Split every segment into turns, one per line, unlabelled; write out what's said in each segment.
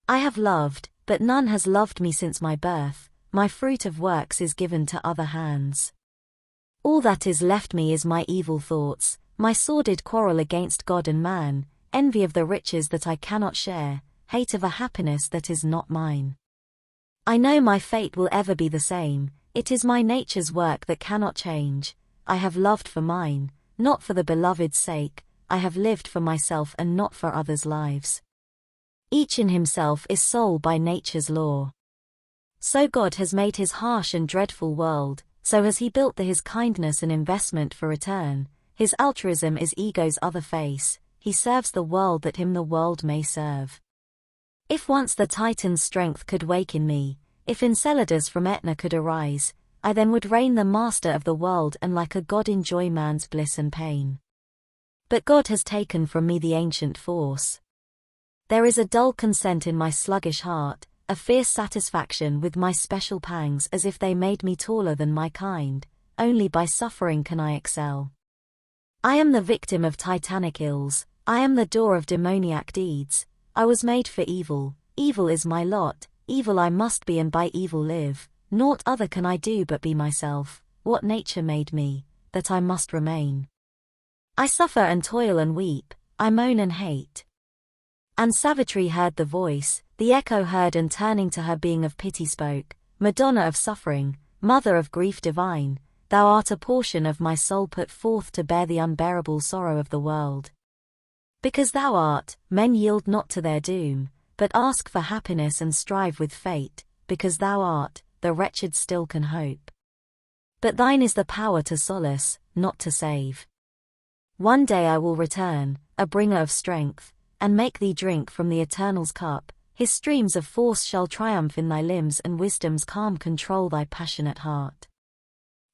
I have loved, but none has loved me since my birth, my fruit of works is given to other hands. All that is left me is my evil thoughts, my sordid quarrel against God and man, envy of the riches that I cannot share, hate of a happiness that is not mine. I know my fate will ever be the same, it is my nature's work that cannot change. I have loved for mine, not for the beloved's sake, I have lived for myself and not for others' lives. Each in himself is soul by nature's law. So God has made his harsh and dreadful world, so has he built his kindness an investment for return. His altruism is ego's other face, he serves the world that him the world may serve. If once the Titan's strength could wake in me, if Enceladus from Etna could arise, I then would reign the master of the world and like a god enjoy man's bliss and pain. But God has taken from me the ancient force. There is a dull consent in my sluggish heart, a fierce satisfaction with my special pangs as if they made me taller than my kind, only by suffering can I excel. I am the victim of titanic ills, I am the door of demoniac deeds, I was made for evil, evil is my lot, evil I must be and by evil live, naught other can I do but be myself, what nature made me, that I must remain. I suffer and toil and weep, I moan and hate. And Savitri heard the voice, the echo heard and turning to her being of pity spoke, Madonna of suffering, mother of grief divine, thou art a portion of my soul put forth to bear the unbearable sorrow of the world. Because thou art, men yield not to their doom, but ask for happiness and strive with fate, because thou art, the wretched still can hope. But thine is the power to solace, not to save. One day I will return, a bringer of strength, and make thee drink from the Eternal's cup, his streams of force shall triumph in thy limbs and wisdom's calm control thy passionate heart.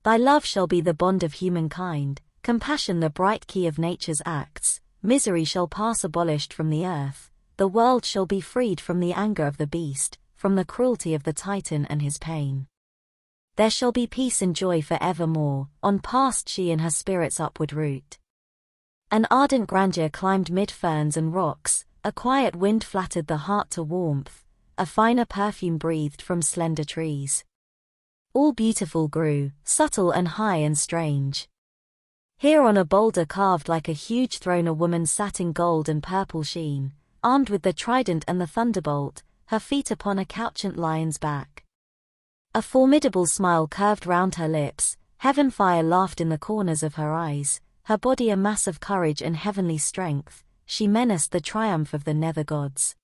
Thy love shall be the bond of humankind, compassion the bright key of nature's acts, misery shall pass abolished from the earth, the world shall be freed from the anger of the beast, from the cruelty of the Titan and his pain. There shall be peace and joy for evermore, on past she in her spirit's upward route. An ardent grandeur climbed mid ferns and rocks, a quiet wind flattered the heart to warmth, a finer perfume breathed from slender trees. All beautiful grew, subtle and high and strange. Here on a boulder carved like a huge throne a woman sat in gold and purple sheen, armed with the trident and the thunderbolt, her feet upon a couchant lion's back. A formidable smile curved round her lips, heaven fire laughed in the corners of her eyes, her body a mass of courage and heavenly strength, she menaced the triumph of the nether gods.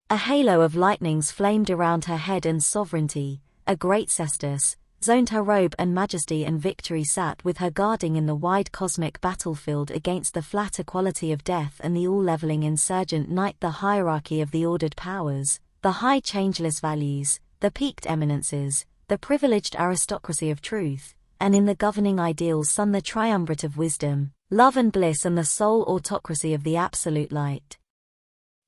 A halo of lightnings flamed around her head and sovereignty, a great cestus, zoned her robe and majesty and victory sat with her guarding in the wide cosmic battlefield against the flat equality of death and the all-leveling insurgent night the hierarchy of the ordered powers, the high changeless values, the peaked eminences, the privileged aristocracy of truth, and in the governing ideals sun the triumvirate of wisdom, love and bliss and the sole autocracy of the absolute light.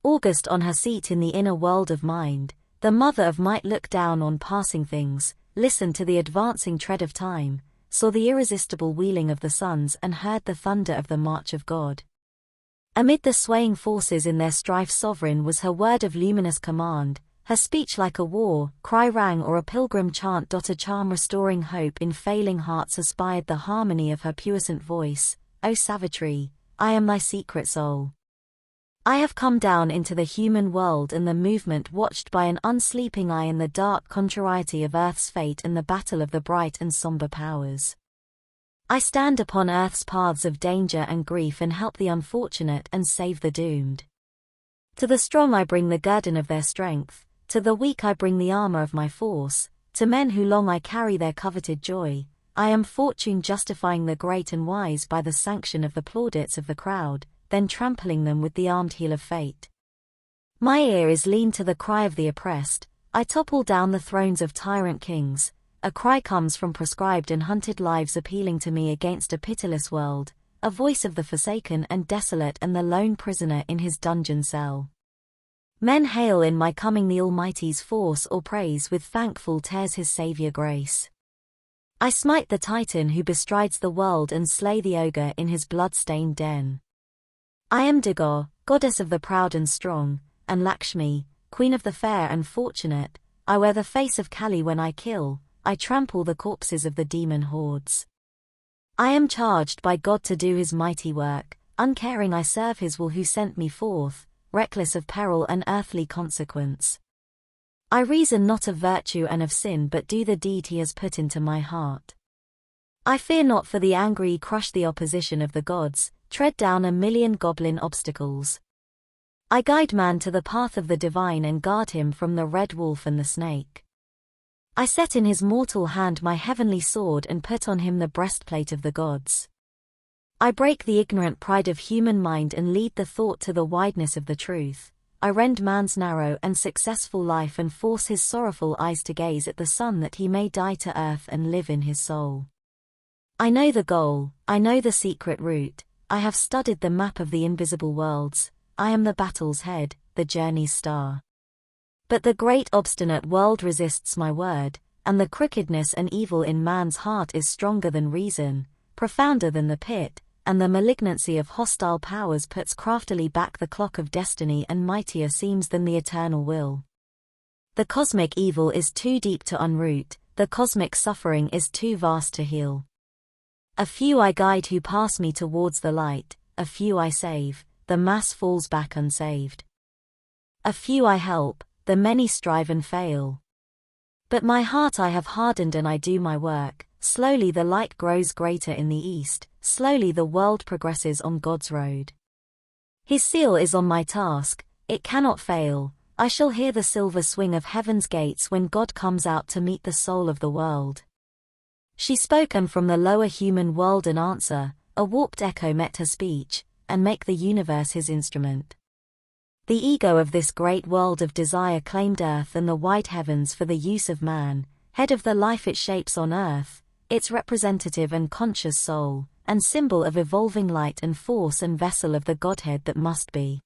August on her seat in the inner world of mind, the mother of might looked down on passing things, listened to the advancing tread of time, saw the irresistible wheeling of the suns and heard the thunder of the march of God. Amid the swaying forces in their strife sovereign was her word of luminous command, her speech like a war cry rang or a pilgrim chant. A charm restoring hope in failing hearts aspired the harmony of her puissant voice, O Savitri, I am thy secret soul. I have come down into the human world and the movement watched by an unsleeping eye in the dark contrariety of earth's fate and the battle of the bright and somber powers. I stand upon earth's paths of danger and grief and help the unfortunate and save the doomed. To the strong I bring the guerdon of their strength, to the weak I bring the armor of my force, to men who long I carry their coveted joy. I am fortune justifying the great and wise by the sanction of the plaudits of the crowd, then trampling them with the armed heel of fate. My ear is lean to the cry of the oppressed, I topple down the thrones of tyrant kings, a cry comes from proscribed and hunted lives appealing to me against a pitiless world, a voice of the forsaken and desolate and the lone prisoner in his dungeon cell. Men hail in my coming the Almighty's force or praise with thankful tears his saviour grace. I smite the Titan who bestrides the world and slay the ogre in his blood-stained den. I am Durga, goddess of the proud and strong, and Lakshmi, queen of the fair and fortunate, I wear the face of Kali when I kill, I trample the corpses of the demon hordes. I am charged by God to do his mighty work, uncaring I serve his will who sent me forth, reckless of peril and earthly consequence. I reason not of virtue and of sin but do the deed he has put into my heart. I fear not for the angry crush the opposition of the gods, tread down a million goblin obstacles. I guide man to the path of the divine and guard him from the red wolf and the snake. I set in his mortal hand my heavenly sword and put on him the breastplate of the gods. I break the ignorant pride of human mind and lead the thought to the wideness of the truth. I rend man's narrow and successful life and force his sorrowful eyes to gaze at the sun that he may die to earth and live in his soul. I know the goal, I know the secret route, I have studied the map of the invisible worlds, I am the battle's head, the journey's star. But the great obstinate world resists my word, and the crookedness and evil in man's heart is stronger than reason, profounder than the pit, and the malignancy of hostile powers puts craftily back the clock of destiny and mightier seems than the eternal will. The cosmic evil is too deep to unroot, the cosmic suffering is too vast to heal. A few I guide who pass me towards the light, a few I save, the mass falls back unsaved. A few I help, the many strive and fail. But my heart I have hardened and I do my work, slowly the light grows greater in the east, slowly the world progresses on God's road. His seal is on my task, it cannot fail, I shall hear the silver swing of heaven's gates when God comes out to meet the soul of the world. She spoke and from the lower human world an answer, a warped echo met her speech, and make the universe his instrument. The ego of this great world of desire claimed earth and the wide heavens for the use of man, head of the life it shapes on earth, its representative and conscious soul, and symbol of evolving light and force and vessel of the Godhead that must be.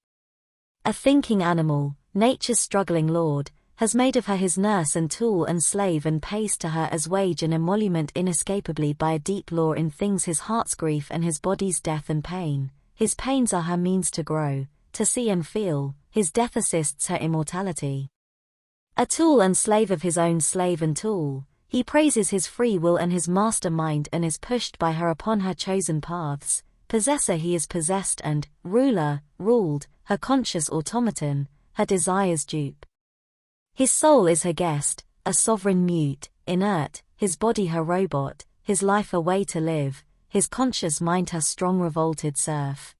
A thinking animal, nature's struggling lord, has made of her his nurse and tool and slave and pays to her as wage and emolument inescapably by a deep law in things his heart's grief and his body's death and pain. His pains are her means to grow, to see and feel, his death assists her immortality. A tool and slave of his own slave and tool, he praises his free will and his master mind and is pushed by her upon her chosen paths. Possessor he is possessed and, ruler, ruled, her conscious automaton, her desires dupe. His soul is her guest, a sovereign mute, inert, his body her robot, his life a way to live, his conscious mind her strong revolted serf.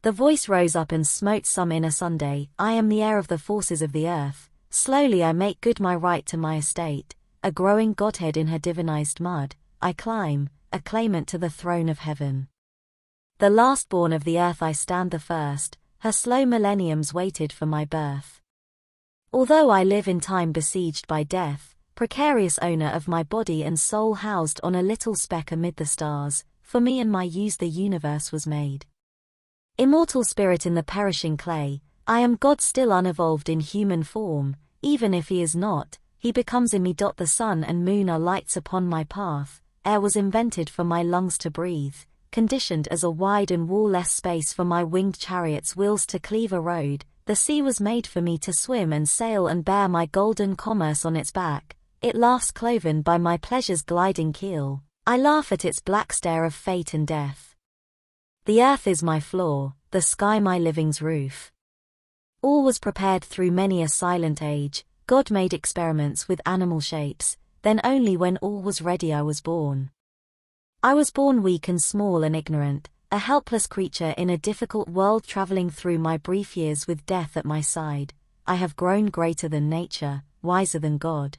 The voice rose up and smote some inner Sunday, I am the heir of the forces of the earth, slowly I make good my right to my estate, a growing Godhead in her divinized mud, I climb, a claimant to the throne of heaven. The last born of the earth I stand the first, her slow millenniums waited for my birth. Although I live in time besieged by death, precarious owner of my body and soul housed on a little speck amid the stars, for me and my use the universe was made. Immortal spirit in the perishing clay, I am God still unevolved in human form, even if he is not, he becomes in me. The sun and moon are lights upon my path, air was invented for my lungs to breathe, conditioned as a wide and wall-less space for my winged chariot's wheels to cleave a road. The sea was made for me to swim and sail and bear my golden commerce on its back, it laughs cloven by my pleasure's gliding keel, I laugh at its black stare of fate and death. The earth is my floor, the sky my living's roof. All was prepared through many a silent age, God made experiments with animal shapes, then only when all was ready I was born. I was born weak and small and ignorant, a helpless creature in a difficult world traveling through my brief years with death at my side. I have grown greater than nature, wiser than God.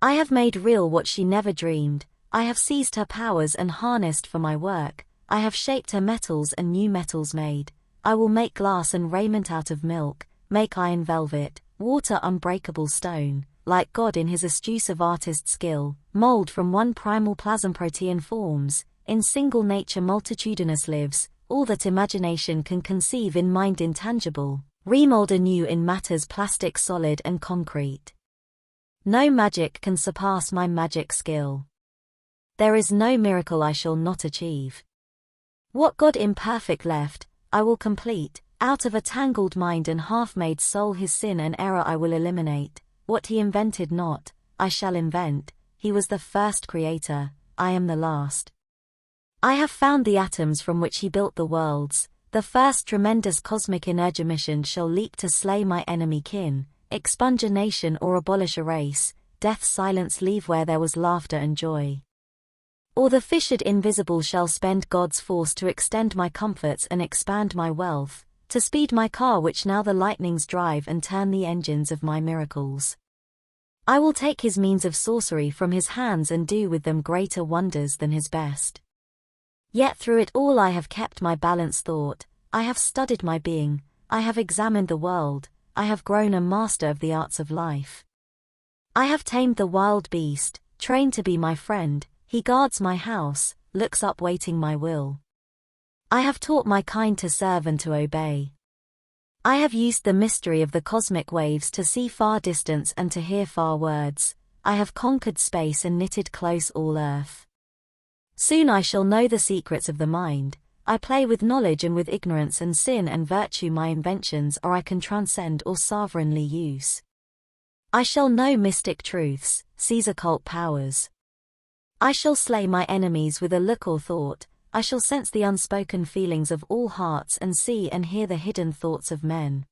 I have made real what she never dreamed, I have seized her powers and harnessed for my work, I have shaped her metals and new metals made. I will make glass and raiment out of milk, make iron velvet, water unbreakable stone, like God in his astuce of artist skill, mold from one primal plasm protean forms. In single nature multitudinous lives, all that imagination can conceive in mind intangible, remold anew in matters plastic solid and concrete. No magic can surpass my magic skill. There is no miracle I shall not achieve. What God imperfect left, I will complete, Out of a tangled mind and half-made soul his sin and error I will eliminate. What he invented not, I shall invent. He was the first creator, I am the last. I have found the atoms from which he built the worlds. The first tremendous cosmic energy mission shall leap to slay my enemy kin, expunge a nation or abolish a race, death's silence leave where there was laughter and joy. Or the fissured invisible shall spend God's force to extend my comforts and expand my wealth, to speed my car which now the lightnings drive and turn the engines of my miracles. I will take his means of sorcery from his hands and do with them greater wonders than his best. Yet through it all I have kept my balanced thought, I have studied my being, I have examined the world, I have grown a master of the arts of life. I have tamed the wild beast, trained to be my friend, he guards my house, looks up waiting my will. I have taught my kind to serve and to obey. I have used the mystery of the cosmic waves to see far distance and to hear far words, I have conquered space and knitted close all earth. Soon I shall know the secrets of the mind, I play with knowledge and with ignorance and sin and virtue my inventions or I can transcend or sovereignly use. I shall know mystic truths, seize occult powers. I shall slay my enemies with a look or thought, I shall sense the unspoken feelings of all hearts and see and hear the hidden thoughts of men.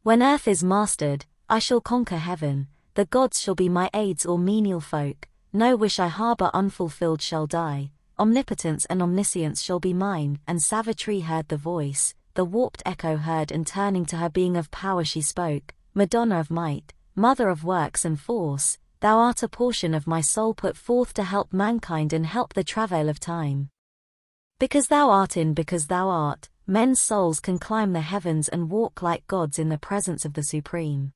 When earth is mastered, I shall conquer heaven, the gods shall be my aids or menial folk, no wish I harbor unfulfilled shall die, omnipotence and omniscience shall be mine, and Savitri heard the voice, the warped echo heard and turning to her being of power she spoke, Madonna of might, mother of works and force, thou art a portion of my soul put forth to help mankind and help the travail of time. Because thou art because thou art, men's souls can climb the heavens and walk like gods in the presence of the Supreme.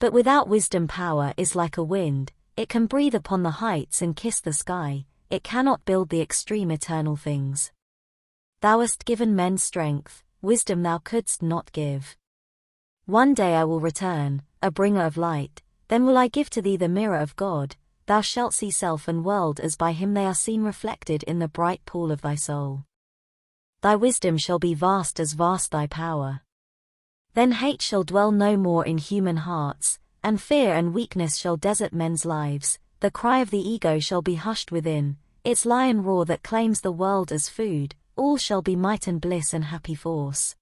But without wisdom power is like a wind, it can breathe upon the heights and kiss the sky, it cannot build the extreme eternal things. Thou hast given men strength, wisdom thou couldst not give. One day I will return, a bringer of light, then will I give to thee the mirror of God, thou shalt see self and world as by him they are seen reflected in the bright pool of thy soul. Thy wisdom shall be vast as vast thy power. Then hate shall dwell no more in human hearts, and fear and weakness shall desert men's lives, the cry of the ego shall be hushed within, its lion roar that claims the world as food, all shall be might and bliss and happy force.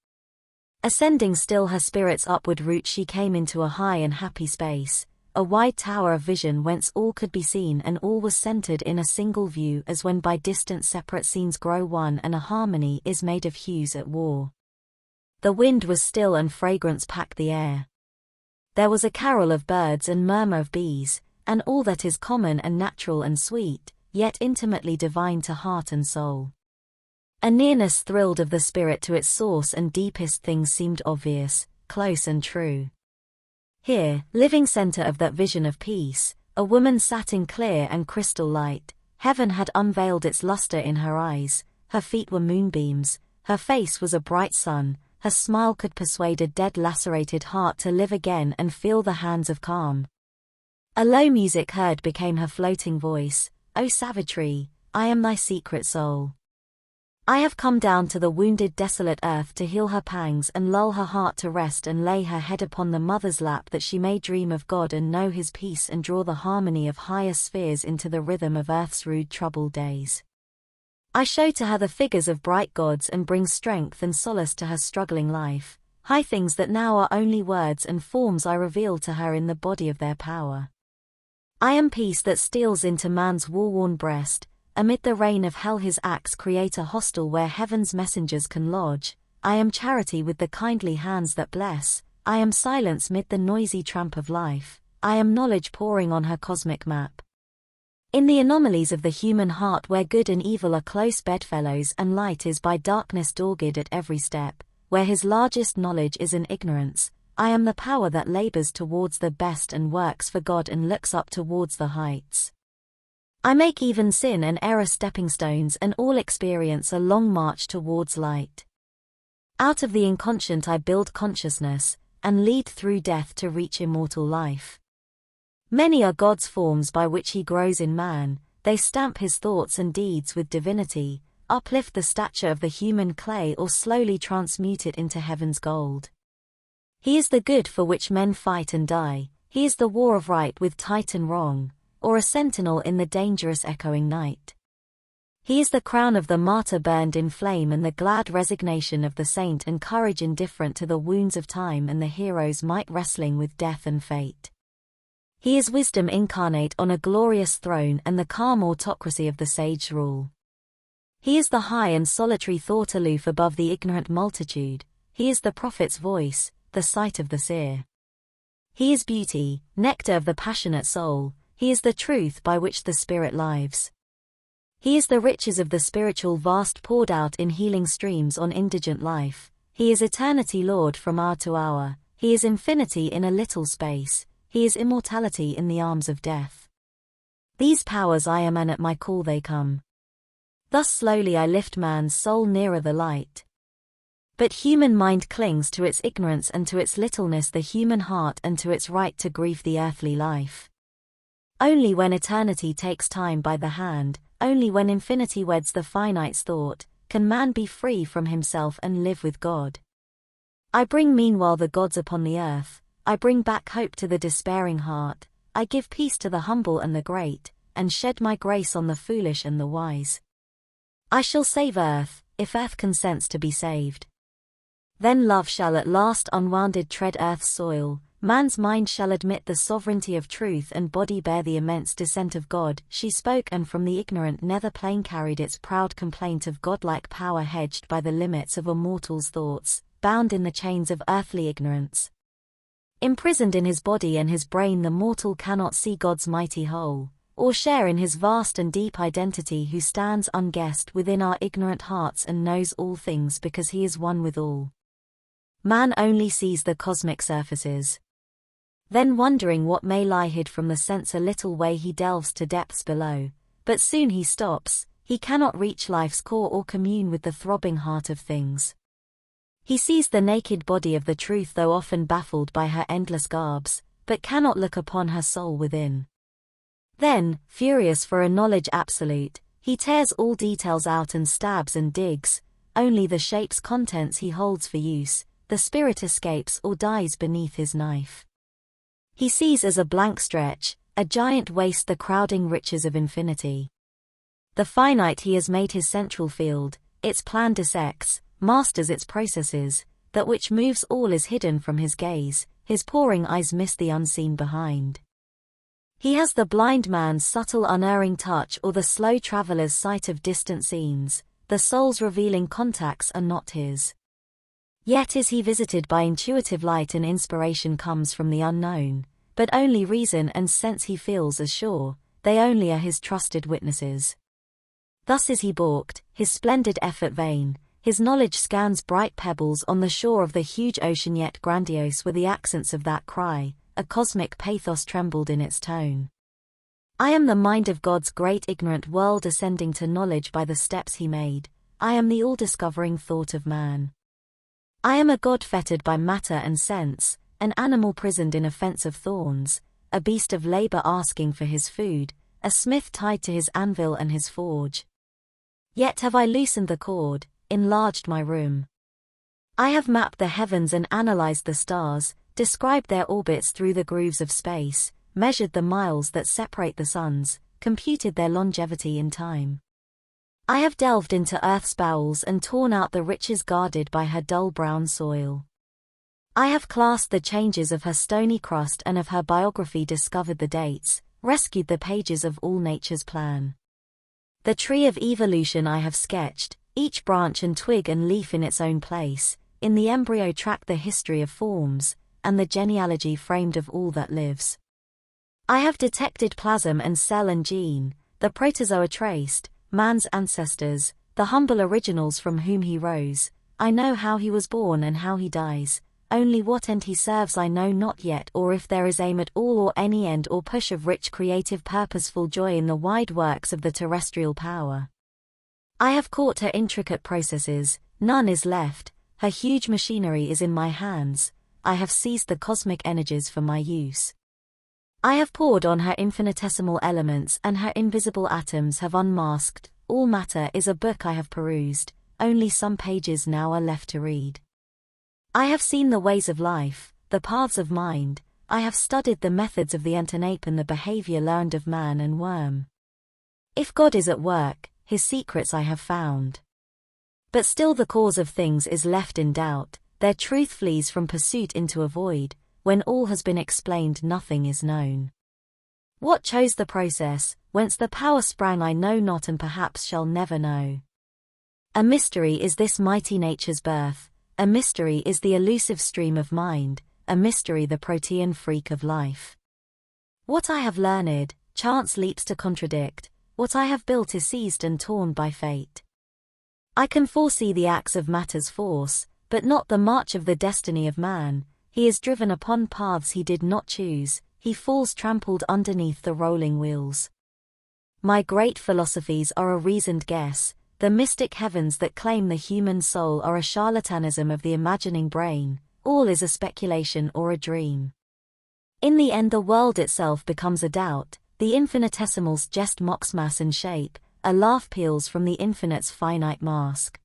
Ascending still her spirit's upward route she came into a high and happy space, a wide tower of vision whence all could be seen and all was centered in a single view as when by distant separate scenes grow one and a harmony is made of hues at war. The wind was still and fragrance packed the air. There was a carol of birds and murmur of bees, and all that is common and natural and sweet, yet intimately divine to heart and soul. A nearness thrilled of the spirit to its source and deepest things seemed obvious, close and true. Here, living center of that vision of peace, a woman sat in clear and crystal light, heaven had unveiled its luster in her eyes, her feet were moonbeams, her face was a bright sun, her smile could persuade a dead lacerated heart to live again and feel the hands of calm. A low music heard became her floating voice, O Savitri, I am thy secret soul. I have come down to the wounded desolate earth to heal her pangs and lull her heart to rest and lay her head upon the mother's lap that she may dream of God and know his peace and draw the harmony of higher spheres into the rhythm of earth's rude troubled days. I show to her the figures of bright gods and bring strength and solace to her struggling life, high things that now are only words and forms I reveal to her in the body of their power. I am peace that steals into man's war-worn breast, amid the reign of hell his acts create a hostel where heaven's messengers can lodge, I am charity with the kindly hands that bless, I am silence mid the noisy tramp of life, I am knowledge pouring on her cosmic map. In the anomalies of the human heart where good and evil are close bedfellows and light is by darkness dogged at every step, where his largest knowledge is in ignorance, I am the power that labors towards the best and works for God and looks up towards the heights. I make even sin and error stepping stones and all experience a long march towards light. Out of the inconscient I build consciousness, and lead through death to reach immortal life. Many are God's forms by which he grows in man, they stamp his thoughts and deeds with divinity, uplift the stature of the human clay or slowly transmute it into heaven's gold. He is the good for which men fight and die, he is the war of right with Titan wrong, or a sentinel in the dangerous echoing night. He is the crown of the martyr burned in flame and the glad resignation of the saint and courage indifferent to the wounds of time and the hero's might wrestling with death and fate. He is wisdom incarnate on a glorious throne and the calm autocracy of the sage's rule. He is the high and solitary thought aloof above the ignorant multitude, he is the prophet's voice, the sight of the seer. He is beauty, nectar of the passionate soul, he is the truth by which the spirit lives. He is the riches of the spiritual vast poured out in healing streams on indigent life, he is eternity Lord from hour to hour, he is infinity in a little space, he is immortality in the arms of death. These powers I am and at my call they come. Thus slowly I lift man's soul nearer the light. But human mind clings to its ignorance and to its littleness the human heart and to its right to grieve the earthly life. Only when eternity takes time by the hand, only when infinity weds the finite's thought, can man be free from himself and live with God. I bring meanwhile the gods upon the earth, I bring back hope to the despairing heart, I give peace to the humble and the great, and shed my grace on the foolish and the wise. I shall save earth, if earth consents to be saved. Then love shall at last unwounded tread earth's soil, man's mind shall admit the sovereignty of truth and body bear the immense descent of God. She spoke and from the ignorant nether plane carried its proud complaint of godlike power hedged by the limits of a mortal's thoughts, bound in the chains of earthly ignorance. Imprisoned in his body and his brain the mortal cannot see God's mighty whole, or share in his vast and deep identity who stands unguessed within our ignorant hearts and knows all things because he is one with all. Man only sees the cosmic surfaces. Then wondering what may lie hid from the sense a little way he delves to depths below, but soon he stops, he cannot reach life's core or commune with the throbbing heart of things. He sees the naked body of the truth though often baffled by her endless garbs, but cannot look upon her soul within. Then, furious for a knowledge absolute, he tears all details out and stabs and digs, only the shape's contents he holds for use, the spirit escapes or dies beneath his knife. He sees as a blank stretch, a giant waste the crowding riches of infinity. The finite he has made his central field, its plan dissects, masters its processes, that which moves all is hidden from his gaze, his poring eyes miss the unseen behind. He has the blind man's subtle unerring touch or the slow traveler's sight of distant scenes, the soul's revealing contacts are not his. Yet is he visited by intuitive light and inspiration comes from the unknown, but only reason and sense he feels as sure, they only are his trusted witnesses. Thus is he balked, his splendid effort vain, his knowledge scans bright pebbles on the shore of the huge ocean yet grandiose were the accents of that cry, a cosmic pathos trembled in its tone. I am the mind of God's great ignorant world ascending to knowledge by the steps he made, I am the all-discovering thought of man. I am a god fettered by matter and sense, an animal prisoned in a fence of thorns, a beast of labor asking for his food, a smith tied to his anvil and his forge. Yet have I loosened the cord, enlarged my room. I have mapped the heavens and analyzed the stars, described their orbits through the grooves of space, measured the miles that separate the suns, computed their longevity in time. I have delved into earth's bowels and torn out the riches guarded by her dull brown soil. I have classed the changes of her stony crust and of her biography discovered the dates, rescued the pages of all nature's plan. The tree of evolution I have sketched, each branch and twig and leaf in its own place, in the embryo tracked the history of forms, and the genealogy framed of all that lives. I have detected plasm and cell and gene, the protozoa traced, man's ancestors, the humble originals from whom he rose. I know how he was born and how he dies, only what end he serves I know not yet, or if there is aim at all or any end or push of rich creative purposeful joy in the wide works of the terrestrial power. I have caught her intricate processes, none is left, her huge machinery is in my hands, I have seized the cosmic energies for my use. I have poured on her infinitesimal elements and her invisible atoms have unmasked, all matter is a book I have perused, only some pages now are left to read. I have seen the ways of life, the paths of mind, I have studied the methods of the ant and ape and the behavior learned of man and worm. If God is at work, his secrets I have found. But still the cause of things is left in doubt, their truth flees from pursuit into a void, when all has been explained nothing is known. What chose the process, whence the power sprang I know not and perhaps shall never know. A mystery is this mighty nature's birth, a mystery is the elusive stream of mind, a mystery the protean freak of life. What I have learned, chance leaps to contradict, what I have built is seized and torn by fate. I can foresee the acts of matter's force, but not the march of the destiny of man, he is driven upon paths he did not choose, he falls trampled underneath the rolling wheels. My great philosophies are a reasoned guess, the mystic heavens that claim the human soul are a charlatanism of the imagining brain, all is a speculation or a dream. In the end the world itself becomes a doubt, the infinitesimal's jest mocks mass and shape, a laugh peals from the infinite's finite mask.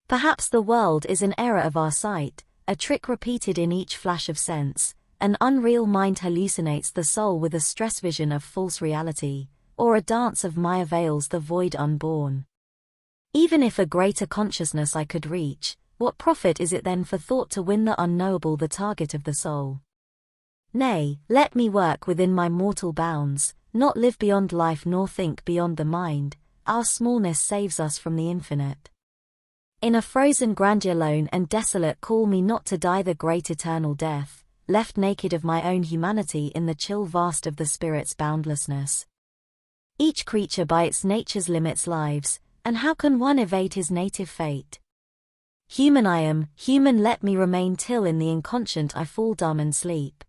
Perhaps the world is an error of our sight, a trick repeated in each flash of sense, an unreal mind hallucinates the soul with a stress vision of false reality, or a dance of Maya veils the void unborn. Even if a greater consciousness I could reach, what profit is it then for thought to win the unknowable, the target of the soul? Nay, let me work within my mortal bounds, not live beyond life nor think beyond the mind, our smallness saves us from the infinite. In a frozen grandeur lone and desolate call me not to die the great eternal death, left naked of my own humanity in the chill vast of the spirit's boundlessness. Each creature by its nature's limits lives, and how can one evade his native fate? Human I am, human let me remain till in the inconscient I fall dumb and sleep.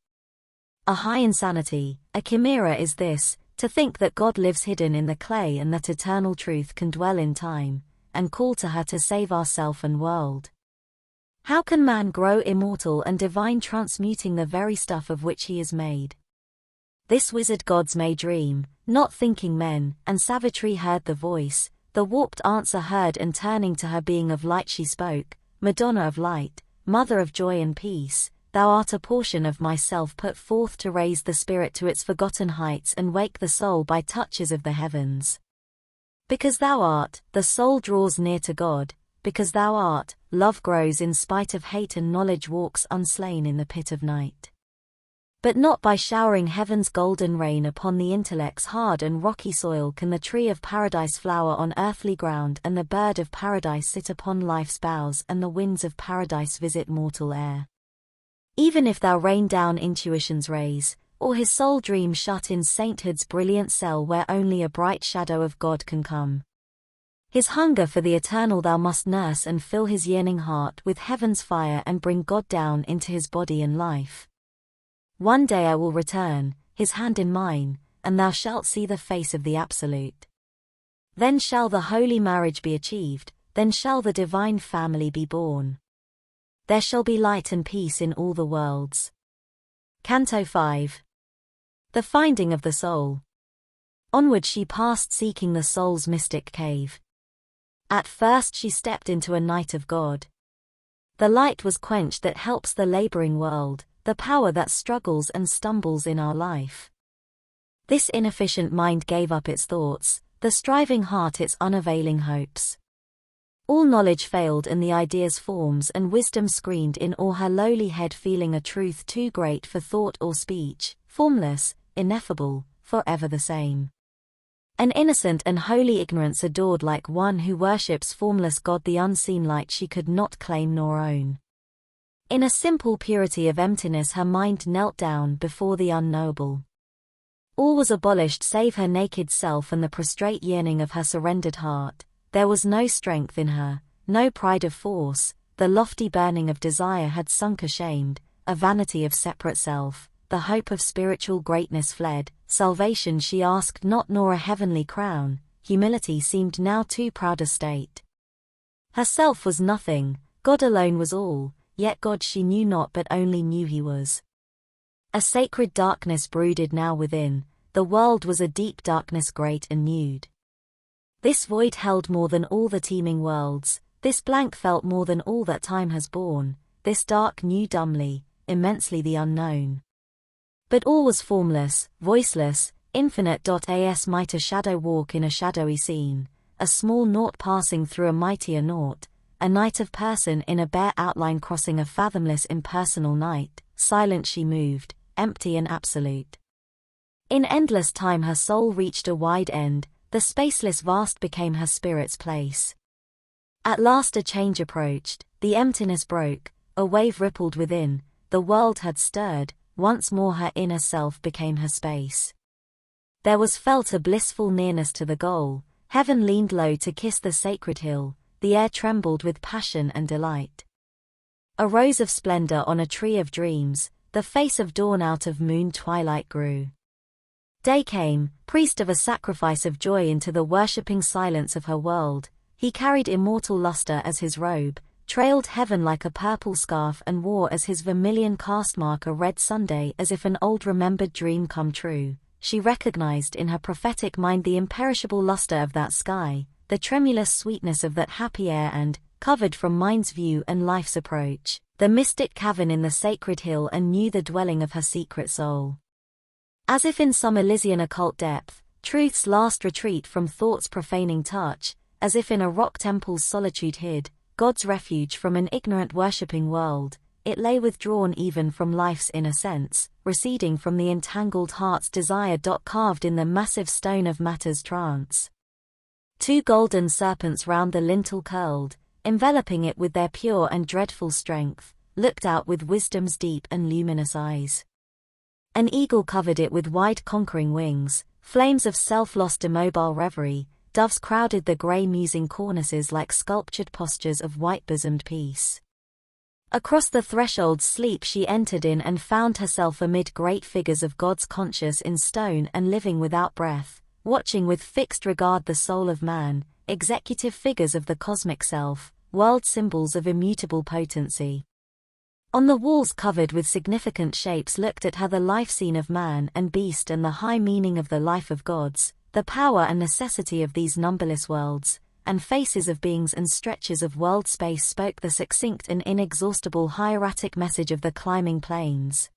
A high insanity, a chimera is this, to think that God lives hidden in the clay and that eternal truth can dwell in time, and call to her to save ourself and world. How can man grow immortal and divine, transmuting the very stuff of which he is made? This wizard gods may dream, not thinking men, and Savitri heard the voice, the warped answer heard, and turning to her being of light she spoke, Madonna of light, mother of joy and peace, thou art a portion of myself put forth to raise the spirit to its forgotten heights and wake the soul by touches of the heavens. Because thou art, the soul draws near to God, because thou art, love grows in spite of hate and knowledge walks unslain in the pit of night. But not by showering heaven's golden rain upon the intellect's hard and rocky soil can the tree of paradise flower on earthly ground and the bird of paradise sit upon life's boughs and the winds of paradise visit mortal air. Even if thou rain down intuition's rays, or his soul dream shut in sainthood's brilliant cell where only a bright shadow of God can come. His hunger for the eternal thou must nurse and fill his yearning heart with heaven's fire and bring God down into his body and life. One day I will return, his hand in mine, and thou shalt see the face of the Absolute. Then shall the holy marriage be achieved, then shall the divine family be born. There shall be light and peace in all the worlds. Canto 5. The Finding of the Soul. Onward she passed seeking the soul's mystic cave. At first she stepped into a night of God. The light was quenched that helps the laboring world, the power that struggles and stumbles in our life. This inefficient mind gave up its thoughts, the striving heart its unavailing hopes. All knowledge failed in the idea's forms and wisdom screened in or her lowly head feeling a truth too great for thought or speech, formless, ineffable, forever the same. An innocent and holy ignorance adored like one who worships formless God, the unseen light she could not claim nor own. In a simple purity of emptiness her mind knelt down before the unknowable. All was abolished save her naked self and the prostrate yearning of her surrendered heart. There was no strength in her, no pride of force, the lofty burning of desire had sunk ashamed, a vanity of separate self, the hope of spiritual greatness fled, salvation she asked not nor a heavenly crown, humility seemed now too proud a state. Herself was nothing, God alone was all, yet God she knew not but only knew he was. A sacred darkness brooded now within, the world was a deep darkness great and nude. This void held more than all the teeming worlds, this blank felt more than all that time has borne, this dark knew dumbly, immensely the unknown. But all was formless, voiceless, infinite. As might a shadow walk in a shadowy scene, a small naught passing through a mightier naught, a night of person in a bare outline crossing a fathomless impersonal night, silent she moved, empty and absolute. In endless time her soul reached a wide end, the spaceless vast became her spirit's place. At last a change approached, the emptiness broke, a wave rippled within, the world had stirred, once more her inner self became her space. There was felt a blissful nearness to the goal, heaven leaned low to kiss the sacred hill, the air trembled with passion and delight. A rose of splendor on a tree of dreams, the face of dawn out of moon twilight grew. Day came, priest of a sacrifice of joy into the worshipping silence of her world, he carried immortal luster as his robe, trailed heaven like a purple scarf and wore as his vermilion castemark a red Sunday as if an old remembered dream come true. She recognized in her prophetic mind the imperishable luster of that sky, the tremulous sweetness of that happy air and, covered from mind's view and life's approach, the mystic cavern in the sacred hill and knew the dwelling of her secret soul. As if in some Elysian occult depth, truth's last retreat from thought's profaning touch, as if in a rock temple's solitude hid, God's refuge from an ignorant worshipping world, it lay withdrawn even from life's inner sense, receding from the entangled heart's desire. Carved in the massive stone of matter's trance. 2 golden serpents round the lintel curled, enveloping it with their pure and dreadful strength, looked out with wisdom's deep and luminous eyes. An eagle covered it with wide conquering wings, flames of self-lost immobile reverie, doves crowded the grey musing cornices like sculptured postures of white-bosomed peace. Across the threshold sleep she entered in and found herself amid great figures of gods conscious in stone and living without breath, watching with fixed regard the soul of man, executive figures of the cosmic self, world symbols of immutable potency. On the walls covered with significant shapes looked at her the life scene of man and beast and the high meaning of the life of gods, the power and necessity of these numberless worlds, and faces of beings and stretches of world space spoke the succinct and inexhaustible hieratic message of the climbing planes.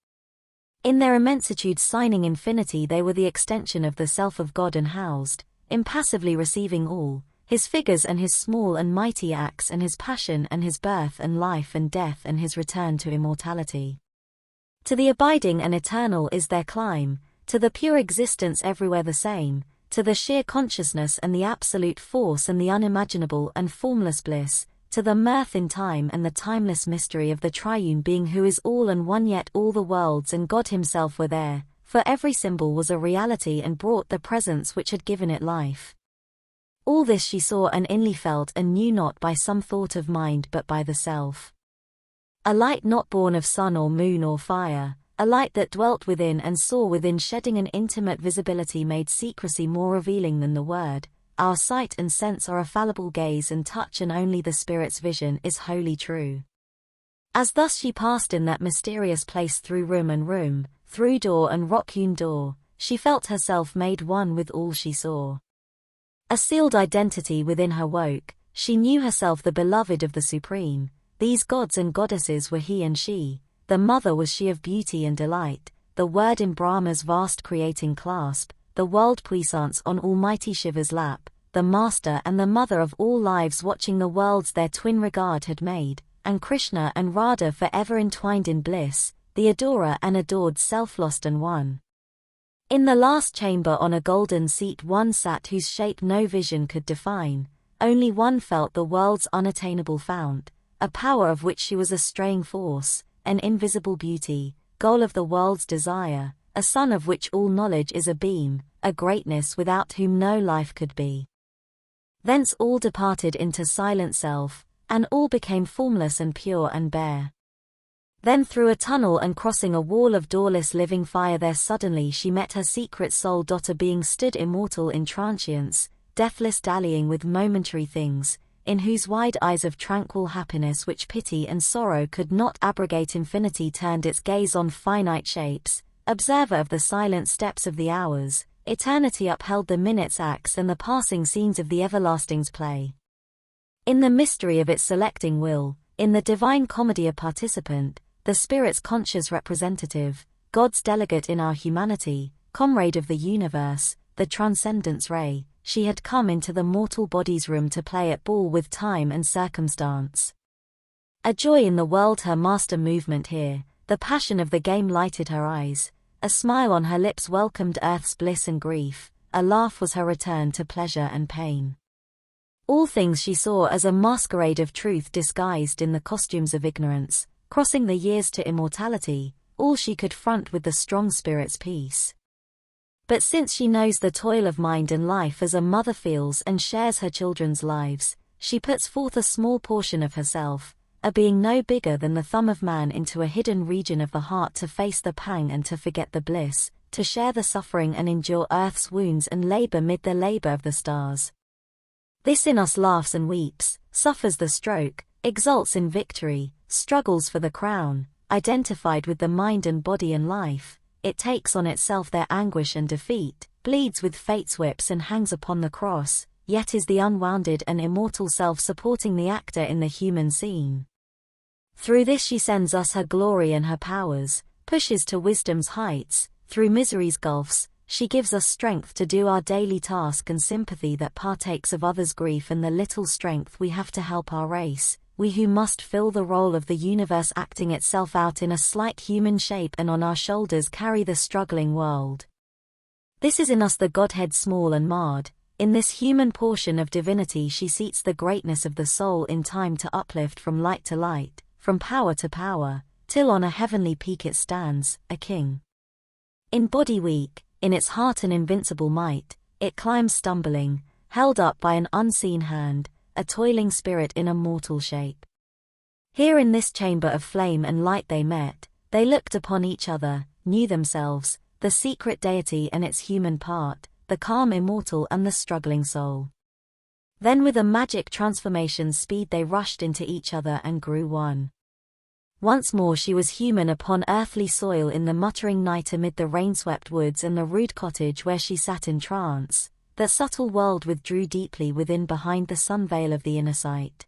In their immensitude signing infinity they were the extension of the self of God and housed, impassively receiving all, his figures and his small and mighty acts and his passion and his birth and life and death and his return to immortality. To the abiding and eternal is their climb, to the pure existence everywhere the same, to the sheer consciousness and the absolute force and the unimaginable and formless bliss, to the mirth in time and the timeless mystery of the triune being who is all and one yet all the worlds and God himself were there, for every symbol was a reality and brought the presence which had given it life. All this she saw and inly felt and knew not by some thought of mind but by the self. A light not born of sun or moon or fire, a light that dwelt within and saw within shedding an intimate visibility made secrecy more revealing than the word. Our sight and sense are a fallible gaze and touch and only the spirit's vision is wholly true. As thus she passed in that mysterious place through room, through door and rock-hewn door, she felt herself made one with all she saw. A sealed identity within her woke, she knew herself the beloved of the Supreme, these gods and goddesses were he and she, the mother was she of beauty and delight, the word in Brahma's vast creating clasp, the world puissance on Almighty Shiva's lap, the master and the mother of all lives watching the worlds their twin regard had made, and Krishna and Radha forever entwined in bliss, the adorer and adored self-lost and one. In the last chamber on a golden seat one sat whose shape no vision could define, only one felt the world's unattainable fount, a power of which she was a straying force, an invisible beauty, goal of the world's desire, a sun of which all knowledge is a beam, a greatness without whom no life could be. Thence all departed into silent self, and all became formless and pure and bare. Then through a tunnel and crossing a wall of doorless living fire there suddenly she met her secret soul. A being stood immortal in transience, deathless dallying with momentary things, in whose wide eyes of tranquil happiness which pity and sorrow could not abrogate infinity turned its gaze on finite shapes, observer of the silent steps of the hours, eternity upheld the minute's acts and the passing scenes of the everlasting's play. In the mystery of its selecting will, in the divine comedy a participant, the Spirit's conscious representative, God's delegate in our humanity, comrade of the universe, the transcendence ray, she had come into the mortal body's room to play at ball with time and circumstance. A joy in the world her master movement here, the passion of the game lighted her eyes, a smile on her lips welcomed earth's bliss and grief, a laugh was her return to pleasure and pain. All things she saw as a masquerade of truth disguised in the costumes of ignorance, crossing the years to immortality, all she could front with the strong spirit's peace. But since she knows the toil of mind and life as a mother feels and shares her children's lives, she puts forth a small portion of herself, a being no bigger than the thumb of man, into a hidden region of the heart to face the pang and to forget the bliss, to share the suffering and endure earth's wounds and labor mid the labor of the stars. This in us laughs and weeps, suffers the stroke, exults in victory, struggles for the crown, identified with the mind and body and life, it takes on itself their anguish and defeat, bleeds with fate's whips and hangs upon the cross, yet is the unwounded and immortal self supporting the actor in the human scene. Through this she sends us her glory and her powers, pushes to wisdom's heights, through misery's gulfs, she gives us strength to do our daily task and sympathy that partakes of others' grief and the little strength we have to help our race, we who must fill the role of the universe acting itself out in a slight human shape and on our shoulders carry the struggling world. This is in us the Godhead small and marred, in this human portion of divinity she seats the greatness of the soul in time to uplift from light to light, from power to power, till on a heavenly peak it stands, a king. In body weak, in its heart an invincible might, it climbs stumbling, held up by an unseen hand, a toiling spirit in a mortal shape. Here in this chamber of flame and light they met, they looked upon each other, knew themselves, the secret deity and its human part, the calm immortal and the struggling soul. Then with a magic transformation's speed they rushed into each other and grew one. Once more she was human upon earthly soil in the muttering night amid the rain-swept woods and the rude cottage where she sat in trance, that subtle world withdrew deeply within behind the sun veil of the inner sight.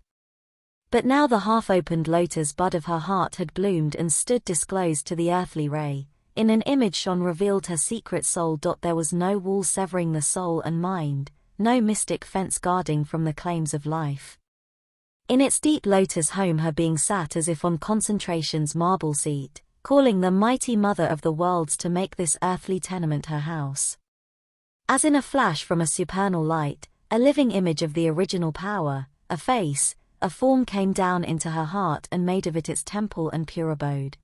But now the half-opened lotus bud of her heart had bloomed and stood disclosed to the earthly ray, in an image shone revealed her secret soul. There was no wall severing the soul and mind, no mystic fence guarding from the claims of life. In its deep lotus home her being sat as if on concentration's marble seat, calling the mighty mother of the worlds to make this earthly tenement her house. As in a flash from a supernal light, a living image of the original power, a face, a form came down into her heart and made of it its temple and pure abode.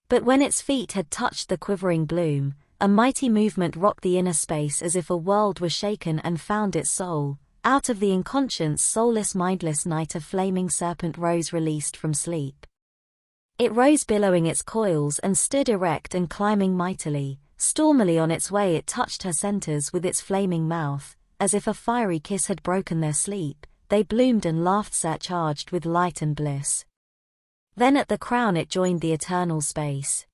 But when its feet had touched the quivering bloom, a mighty movement rocked the inner space as if a world were shaken and found its soul. Out of the inconscious, soulless, mindless night a flaming serpent rose released from sleep. It rose billowing its coils and stood erect and climbing mightily, stormily on its way it touched her centers with its flaming mouth, as if a fiery kiss had broken their sleep, they bloomed and laughed surcharged with light and bliss. Then at the crown it joined the eternal space.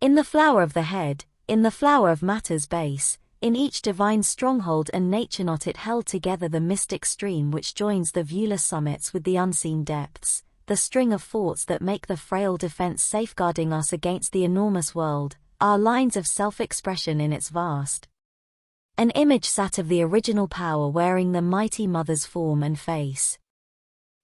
In the flower of the head, in the flower of matter's base, in each divine stronghold and nature knot it held together the mystic stream which joins the viewless summits with the unseen depths, the string of forts that make the frail defense safeguarding us against the enormous world, our lines of self-expression in its vast. An image sat of the original power wearing the mighty mother's form and face.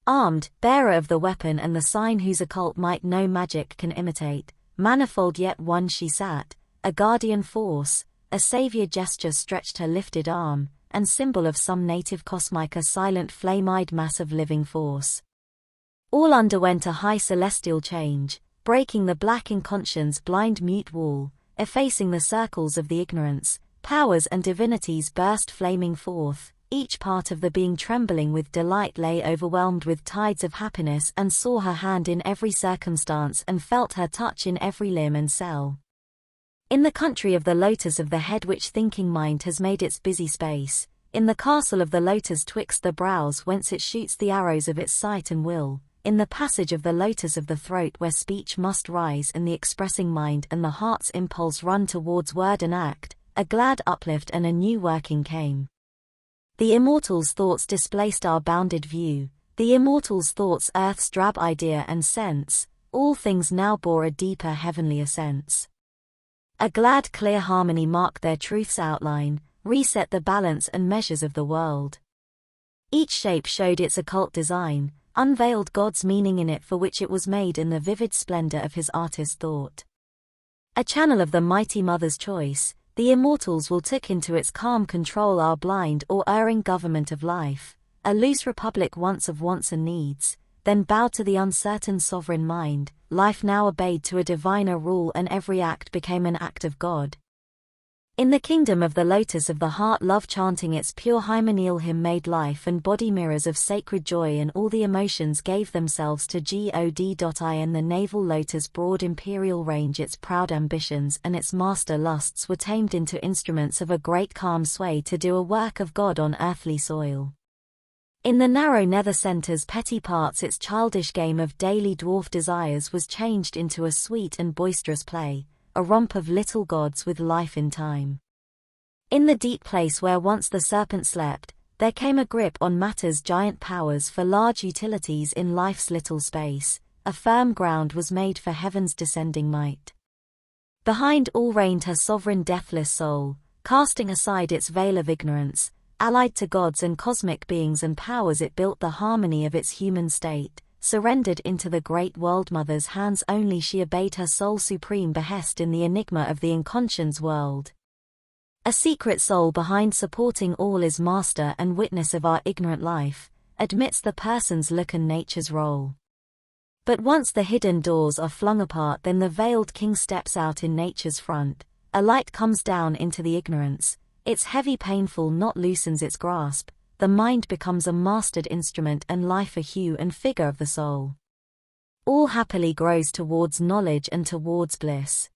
Armed, bearer of the weapon and the sign whose occult might no magic can imitate, manifold yet one she sat, a guardian force, a savior gesture stretched her lifted arm, and symbol of some native cosmic a silent flame-eyed mass of living force. All underwent a high celestial change, breaking the black inconscience blind mute wall, effacing the circles of the ignorance, powers and divinities burst flaming forth, each part of the being trembling with delight lay overwhelmed with tides of happiness and saw her hand in every circumstance and felt her touch in every limb and cell. In the country of the lotus of the head which thinking mind has made its busy space, in the castle of the lotus twixt the brows whence it shoots the arrows of its sight and will, in the passage of the lotus of the throat where speech must rise and the expressing mind and the heart's impulse run towards word and act, a glad uplift and a new working came. The immortal's thoughts displaced our bounded view, the immortal's thoughts earth's drab idea and sense, all things now bore a deeper heavenlier sense. A glad clear harmony marked their truth's outline, reset the balance and measures of the world. Each shape showed its occult design, unveiled God's meaning in it for which it was made in the vivid splendor of his artist thought. A channel of the mighty mother's choice, the immortals will take into its calm control our blind or erring government of life, a loose republic once of wants and needs, then bowed to the uncertain sovereign mind, life now obeyed to a diviner rule and every act became an act of God. In the kingdom of the lotus of the heart love chanting its pure hymeneal hymn made life and body mirrors of sacred joy and all the emotions gave themselves to God. In the navel lotus broad imperial range its proud ambitions and its master lusts were tamed into instruments of a great calm sway to do a work of God on earthly soil. In the narrow nether center's petty parts its childish game of daily dwarf desires was changed into a sweet and boisterous play, a romp of little gods with life in time. In the deep place where once the serpent slept, there came a grip on matter's giant powers for large utilities in life's little space, a firm ground was made for heaven's descending might. Behind all reigned her sovereign deathless soul, casting aside its veil of ignorance, allied to gods and cosmic beings and powers it built the harmony of its human state. Surrendered into the great world mother's hands only she obeyed her soul's supreme behest in the enigma of the inconscious world. A secret soul behind supporting all is master and witness of our ignorant life, admits the person's look and nature's role. But once the hidden doors are flung apart then the veiled king steps out in nature's front, a light comes down into the ignorance, its heavy painful knot loosens its grasp, the mind becomes a mastered instrument and life a hue and figure of the soul. All happily grows towards knowledge and towards bliss.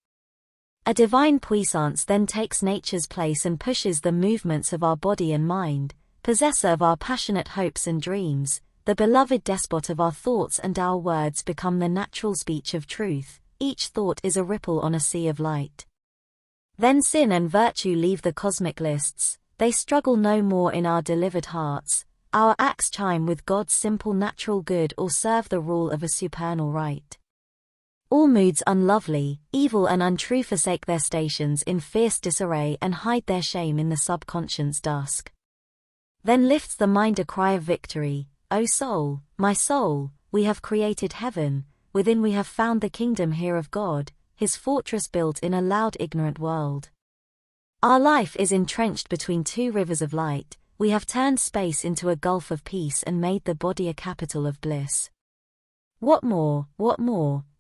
A divine puissance then takes nature's place and pushes the movements of our body and mind, possessor of our passionate hopes and dreams, the beloved despot of our thoughts and our words become the natural speech of truth, each thought is a ripple on a sea of light. Then sin and virtue leave the cosmic lists, they struggle no more in our delivered hearts, our acts chime with God's simple natural good or serve the rule of a supernal right. All moods unlovely, evil and untrue forsake their stations in fierce disarray and hide their shame in the subconscious dusk. Then lifts the mind a cry of victory, O soul, my soul, we have created heaven, within we have found the kingdom here of God, his fortress built in a loud ignorant world. Our life is entrenched between two rivers of light, we have turned space into a gulf of peace and made the body a capital of bliss. What more,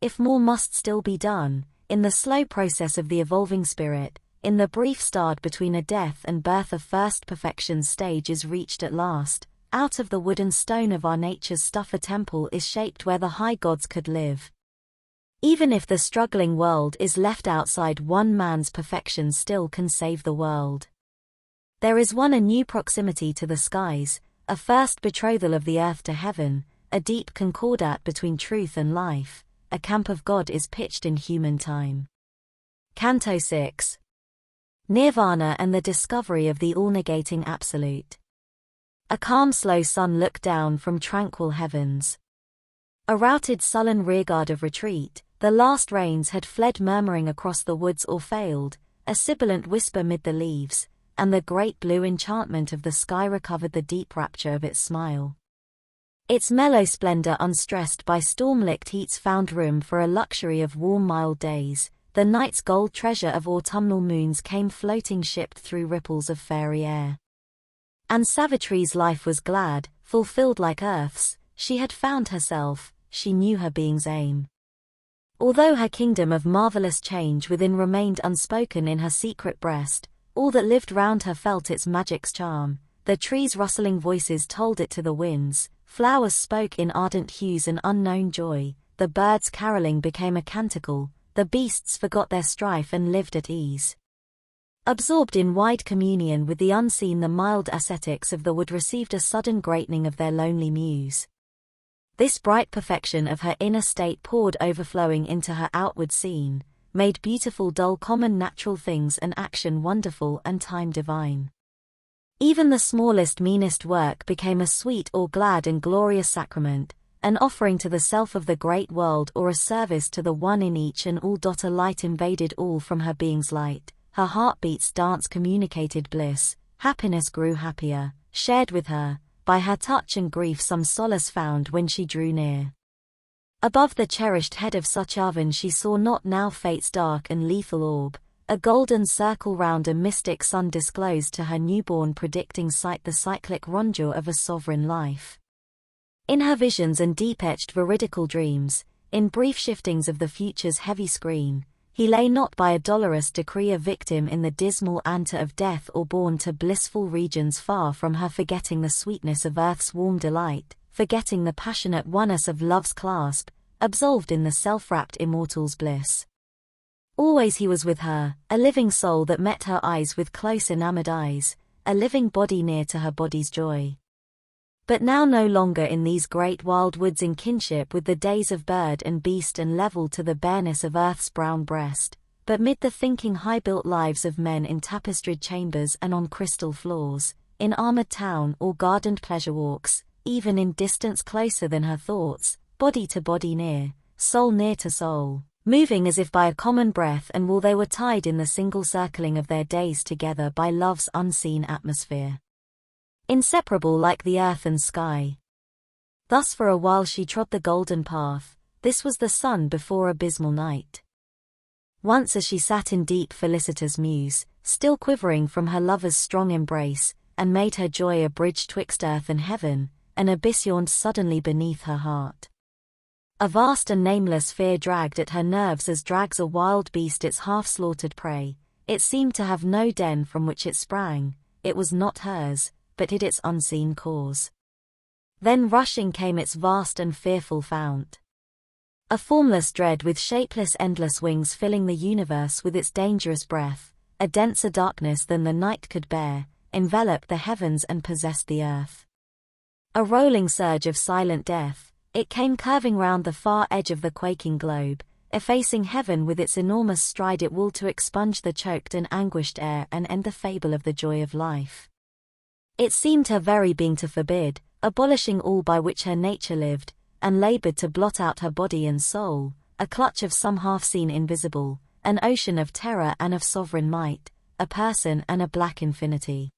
if more must still be done, in the slow process of the evolving spirit, in the brief start between a death and birth of first perfection's stage is reached at last, out of the wood and stone of our nature's stuff a temple is shaped where the high gods could live. Even if the struggling world is left outside one man's perfection still can save the world. There is one a new proximity to the skies, a first betrothal of the earth to heaven, a deep concordat between truth and life, a camp of God is pitched in human time. Canto 6. Nirvana and the discovery of the all-negating absolute. A calm slow sun looked down from tranquil heavens. A routed sullen rearguard of retreat, the last rains had fled murmuring across the woods or failed, a sibilant whisper mid the leaves, and the great blue enchantment of the sky recovered the deep rapture of its smile. Its mellow splendor unstressed by storm-licked heats found room for a luxury of warm mild days, the night's gold treasure of autumnal moons came floating shipped through ripples of fairy air. And Savitri's life was glad, fulfilled like earth's, she had found herself, she knew her being's aim. Although her kingdom of marvelous change within remained unspoken in her secret breast, all that lived round her felt its magic's charm, the trees' rustling voices told it to the winds, flowers spoke in ardent hues and unknown joy, the birds' caroling became a canticle, the beasts forgot their strife and lived at ease. Absorbed in wide communion with the unseen, the mild ascetics of the wood received a sudden greatening of their lonely muse. This bright perfection of her inner state poured overflowing into her outward scene, made beautiful dull common natural things and action wonderful and time divine. Even the smallest meanest work became a sweet or glad and glorious sacrament, an offering to the self of the great world or a service to the one in each and all. A light invaded all from her being's light, her heartbeats dance communicated bliss, happiness grew happier, shared with her, by her touch and grief some solace found when she drew near. Above the cherished head of Suchavan she saw not now fate's dark and lethal orb, a golden circle round a mystic sun disclosed to her newborn predicting sight the cyclic rondure of a sovereign life. In her visions and deep-etched veridical dreams, in brief shiftings of the future's heavy screen, he lay not by a dolorous decree a victim in the dismal ante of death or borne to blissful regions far from her, forgetting the sweetness of earth's warm delight, forgetting the passionate oneness of love's clasp, absolved in the self-wrapped immortal's bliss. Always he was with her, a living soul that met her eyes with close enamored eyes, a living body near to her body's joy. But now no longer in these great wild woods in kinship with the days of bird and beast and level to the bareness of earth's brown breast, but mid the thinking high-built lives of men in tapestried chambers and on crystal floors, in armored town or gardened pleasure walks, even in distance closer than her thoughts, body to body near to soul, moving as if by a common breath and will they were tied in the single circling of their days together by love's unseen atmosphere. Inseparable like the earth and sky. Thus for a while she trod the golden path, this was the sun before abysmal night. Once as she sat in deep felicitous muse, still quivering from her lover's strong embrace, and made her joy a bridge twixt earth and heaven, an abyss yawned suddenly beneath her heart. A vast and nameless fear dragged at her nerves as drags a wild beast its half-slaughtered prey. It seemed to have no den from which it sprang, it was not hers, but hid its unseen cause. Then rushing came its vast and fearful fount. A formless dread with shapeless endless wings filling the universe with its dangerous breath, a denser darkness than the night could bear, enveloped the heavens and possessed the earth. A rolling surge of silent death, it came curving round the far edge of the quaking globe, effacing heaven with its enormous stride it will to expunge the choked and anguished air and end the fable of the joy of life. It seemed her very being to forbid, abolishing all by which her nature lived, and labored to blot out her body and soul, a clutch of some half-seen invisible, an ocean of terror and of sovereign might, a person and a black infinity.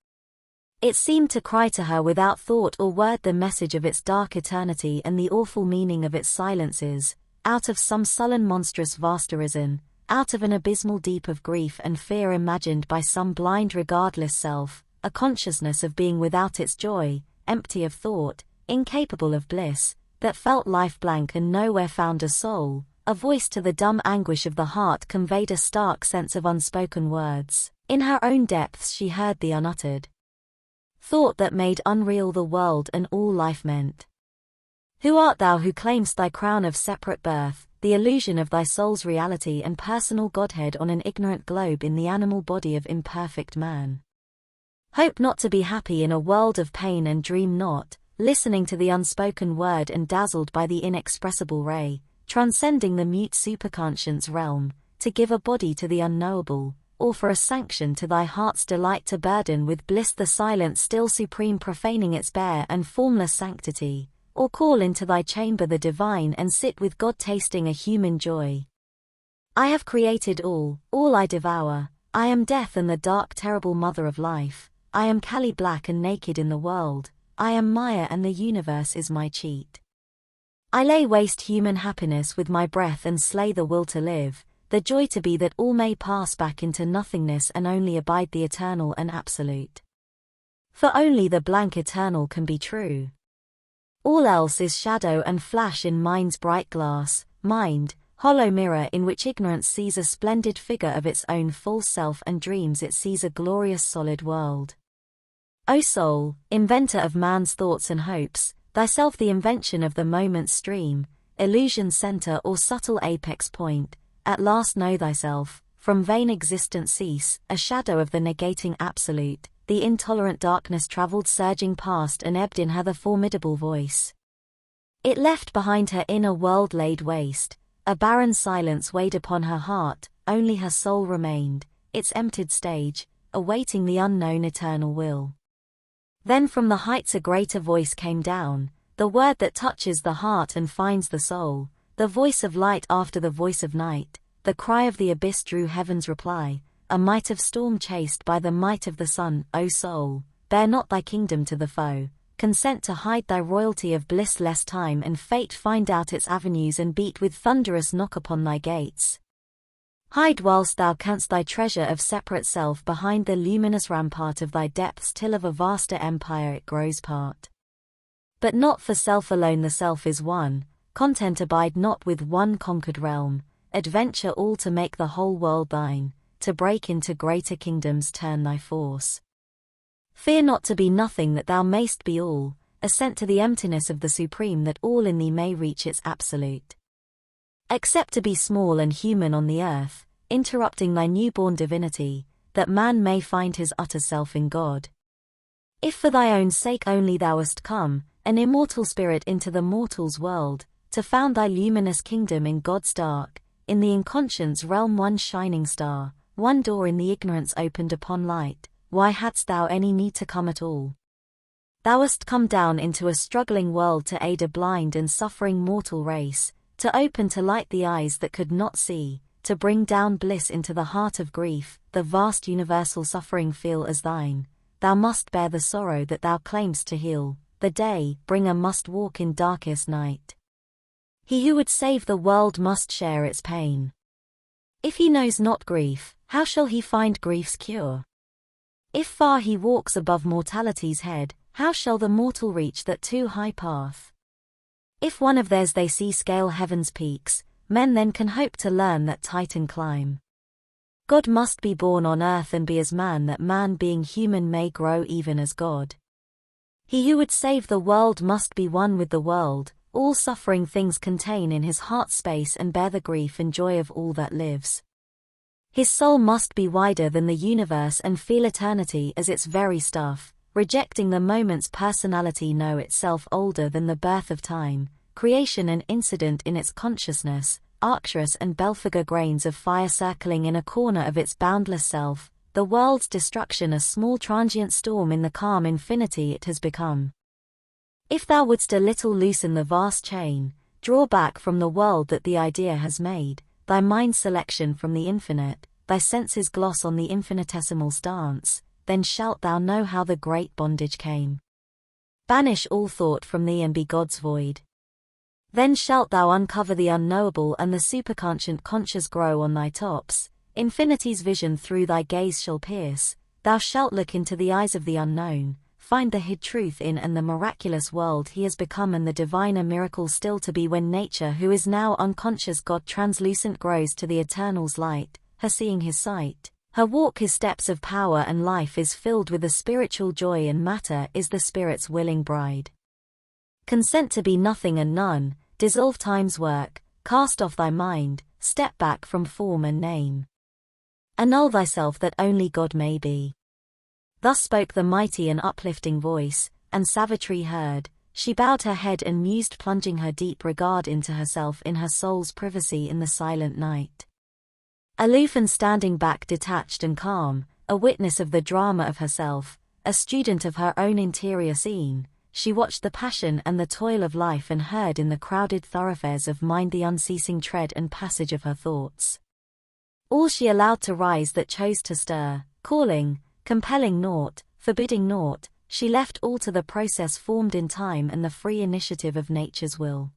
It seemed to cry to her without thought or word the message of its dark eternity and the awful meaning of its silences, out of some sullen monstrous vast arisen, out of an abysmal deep of grief and fear imagined by some blind regardless self, a consciousness of being without its joy, empty of thought, incapable of bliss, that felt life blank and nowhere found a soul. A voice to the dumb anguish of the heart conveyed a stark sense of unspoken words. In her own depths she heard the unuttered thought that made unreal the world and all life meant. Who art thou who claimst thy crown of separate birth, the illusion of thy soul's reality and personal godhead on an ignorant globe in the animal body of imperfect man? Hope not to be happy in a world of pain and dream not, listening to the unspoken word and dazzled by the inexpressible ray, transcending the mute superconscience realm, to give a body to the unknowable, or for a sanction to thy heart's delight to burden with bliss the silent still supreme profaning its bare and formless sanctity, or call into thy chamber the divine and sit with God tasting a human joy. I have created all I devour, I am death and the dark terrible mother of life. I am Kali black and naked in the world, I am Maya and the universe is my cheat. I lay waste human happiness with my breath and slay the will to live, the joy to be that all may pass back into nothingness and only abide the eternal and absolute. For only the blank eternal can be true. All else is shadow and flash in mind's bright glass, mind, hollow mirror in which ignorance sees a splendid figure of its own false self and dreams it sees a glorious solid world. O soul, inventor of man's thoughts and hopes, thyself the invention of the moment's stream, illusion's center or subtle apex point, at last know thyself, from vain existence cease, a shadow of the negating absolute, the intolerant darkness travelled surging past and ebbed in her the formidable voice. It left behind her inner world laid waste, a barren silence weighed upon her heart, only her soul remained, its emptied stage, awaiting the unknown eternal will. Then from the heights a greater voice came down, the word that touches the heart and finds the soul, the voice of light after the voice of night, the cry of the abyss drew heaven's reply, a might of storm chased by the might of the sun. O soul, bear not thy kingdom to the foe, consent to hide thy royalty of bliss lest time and fate find out its avenues and beat with thunderous knock upon thy gates. Hide whilst thou canst thy treasure of separate self behind the luminous rampart of thy depths till of a vaster empire it grows part. But not for self alone the self is one, content abide not with one conquered realm, adventure all to make the whole world thine, to break into greater kingdoms turn thy force. Fear not to be nothing that thou mayst be all, assent to the emptiness of the supreme that all in thee may reach its absolute. Accept to be small and human on the earth, interrupting thy newborn divinity, that man may find his utter self in God. If for thy own sake only thou wast come, an immortal spirit into the mortal's world, to found thy luminous kingdom in God's dark, in the inconscience realm one shining star, one door in the ignorance opened upon light, why hadst thou any need to come at all? Thou wast come down into a struggling world to aid a blind and suffering mortal race, to open to light the eyes that could not see, to bring down bliss into the heart of grief, the vast universal suffering feel as thine. Thou must bear the sorrow that thou claimst to heal, the day bringer must walk in darkest night. He who would save the world must share its pain. If he knows not grief, how shall he find grief's cure? If far he walks above mortality's head, how shall the mortal reach that too high path? If one of theirs they see scale heaven's peaks, men then can hope to learn that Titan climb. God must be born on earth and be as man that man being human may grow even as God. He who would save the world must be one with the world, all suffering things contain in his heart space and bear the grief and joy of all that lives. His soul must be wider than the universe and feel eternity as its very stuff, rejecting the moment's personality know itself older than the birth of time, creation an incident in its consciousness, Arcturus and Belphegor grains of fire circling in a corner of its boundless self, the world's destruction a small transient storm in the calm infinity it has become. If thou wouldst a little loosen the vast chain, draw back from the world that the idea has made, thy mind's selection from the infinite, thy senses gloss on the infinitesimal stance, then shalt thou know how the great bondage came. Banish all thought from thee and be God's void. Then shalt thou uncover the unknowable and the superconscient conscious grow on thy tops, infinity's vision through thy gaze shall pierce, thou shalt look into the eyes of the unknown, find the hid truth in and the miraculous world he has become and the diviner miracle still to be when nature who is now unconscious God translucent grows to the eternal's light, her seeing his sight. Her walk his steps of power and life is filled with a spiritual joy and matter is the spirit's willing bride. Consent to be nothing and none, dissolve time's work, cast off thy mind, step back from form and name. Annul thyself that only God may be. Thus spoke the mighty and uplifting voice, and Savitri heard, she bowed her head and mused plunging her deep regard into herself in her soul's privacy in the silent night. Aloof and standing back detached and calm, a witness of the drama of herself, a student of her own interior scene, she watched the passion and the toil of life and heard in the crowded thoroughfares of mind the unceasing tread and passage of her thoughts. All she allowed to rise that chose to stir, calling, compelling naught, forbidding naught, she left all to the process formed in time and the free initiative of nature's will.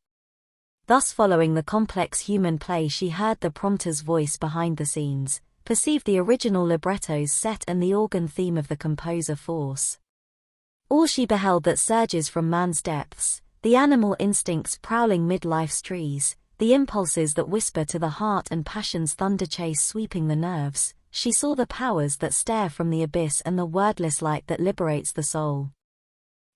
Thus following the complex human play she heard the prompter's voice behind the scenes, perceived the original libretto's set and the organ theme of the composer force. All she beheld that surges from man's depths, the animal instincts prowling mid-life's trees, the impulses that whisper to the heart and passion's thunder chase sweeping the nerves, she saw the powers that stare from the abyss and the wordless light that liberates the soul.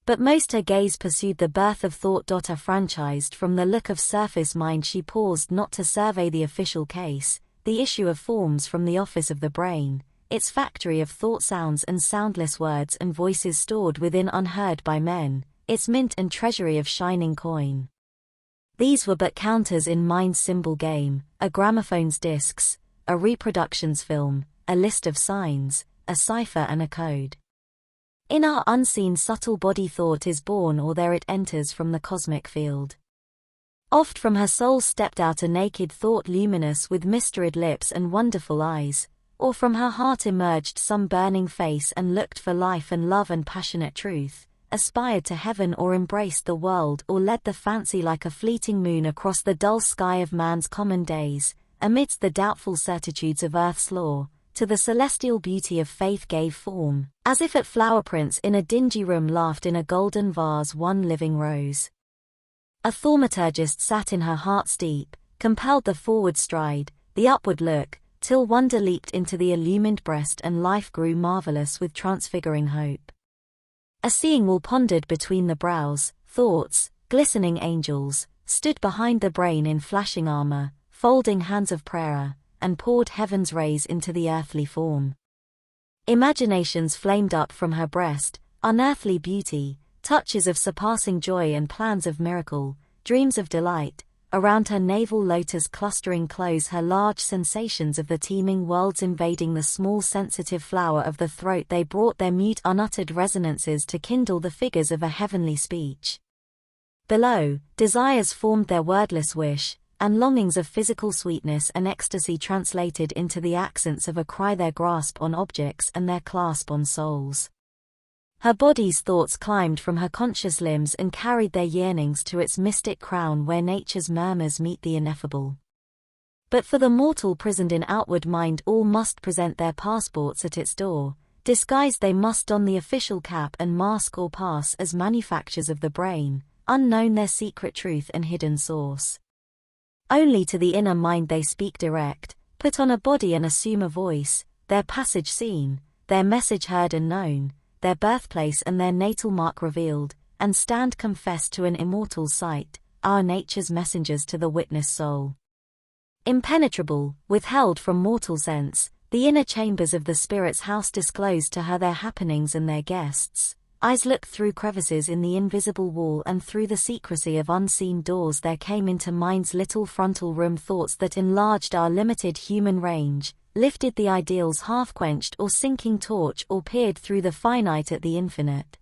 But most her gaze pursued the birth of thought. Affranchised from the look of surface mind she paused not to survey the official case, the issue of forms from the office of the brain, its factory of thought sounds and soundless words and voices stored within unheard by men, its mint and treasury of shining coin. These were but counters in mind's symbol game, a gramophone's discs, a reproductions film, a list of signs, a cipher and a code. In our unseen subtle body thought is born, or there it enters from the cosmic field. Oft from her soul stepped out a naked thought, luminous with myriad lips and wonderful eyes, or from her heart emerged some burning face and looked for life and love and passionate truth, aspired to heaven or embraced the world, or led the fancy like a fleeting moon across the dull sky of man's common days, amidst the doubtful certitudes of earth's law, to the celestial beauty of faith gave form, as if at flower prints in a dingy room laughed in a golden vase one living rose. A thaumaturgist sat in her heart's deep, compelled the forward stride, the upward look, till wonder leaped into the illumined breast and life grew marvelous with transfiguring hope. A seeing will pondered between the brows, thoughts, glistening angels, stood behind the brain in flashing armor, folding hands of prayer, and poured heaven's rays into the earthly form. Imaginations flamed up from her breast, unearthly beauty, touches of surpassing joy and plans of miracle, dreams of delight. Around her navel lotus clustering close her large sensations of the teeming worlds invading the small sensitive flower of the throat, they brought their mute unuttered resonances to kindle the figures of a heavenly speech. Below, desires formed their wordless wish, and longings of physical sweetness and ecstasy translated into the accents of a cry, their grasp on objects and their clasp on souls. Her body's thoughts climbed from her conscious limbs and carried their yearnings to its mystic crown where nature's murmurs meet the ineffable. But for the mortal prisoned in outward mind, all must present their passports at its door, disguised they must don the official cap and mask or pass as manufactures of the brain, unknown their secret truth and hidden source. Only to the inner mind they speak direct, put on a body and assume a voice, their passage seen, their message heard and known, their birthplace and their natal mark revealed, and stand confessed to an immortal sight, our nature's messengers to the witness soul. Impenetrable, withheld from mortal sense, the inner chambers of the spirit's house disclosed to her their happenings and their guests. Eyes looked through crevices in the invisible wall, and through the secrecy of unseen doors there came into mind's little frontal room thoughts that enlarged our limited human range, lifted the ideal's half-quenched or sinking torch, or peered through the finite at the infinite.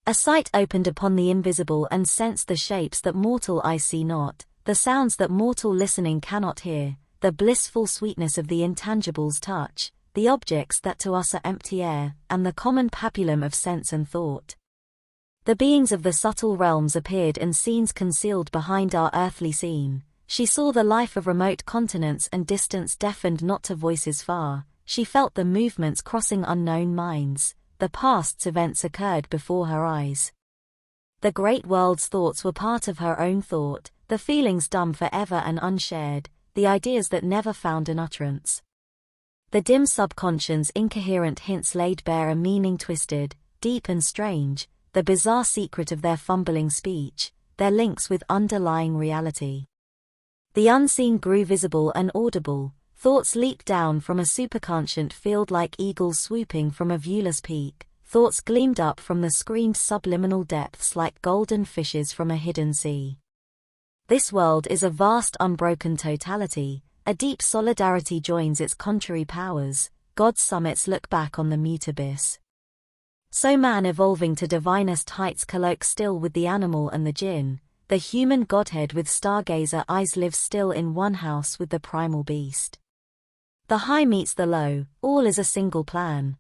A sight opened upon the invisible and sensed the shapes that mortal eyes see not, the sounds that mortal listening cannot hear, the blissful sweetness of the intangible's touch, the objects that to us are empty air, and the common pabulum of sense and thought. The beings of the subtle realms appeared, and scenes concealed behind our earthly scene. She saw the life of remote continents, and distance deafened not to voices far. She felt the movements crossing unknown minds, the past's events occurred before her eyes. The great world's thoughts were part of her own thought, the feelings dumb forever and unshared, the ideas that never found an utterance. The dim subconscious incoherent hints laid bare a meaning twisted, deep and strange, the bizarre secret of their fumbling speech, their links with underlying reality. The unseen grew visible and audible, thoughts leaped down from a superconscient field like eagles swooping from a viewless peak, thoughts gleamed up from the screened subliminal depths like golden fishes from a hidden sea. This world is a vast unbroken totality, a deep solidarity joins its contrary powers, God's summits look back on the mute abyss. So man evolving to divinest heights colloques still with the animal and the jinn, the human godhead with stargazer eyes lives still in one house with the primal beast. The high meets the low, all is a single plan.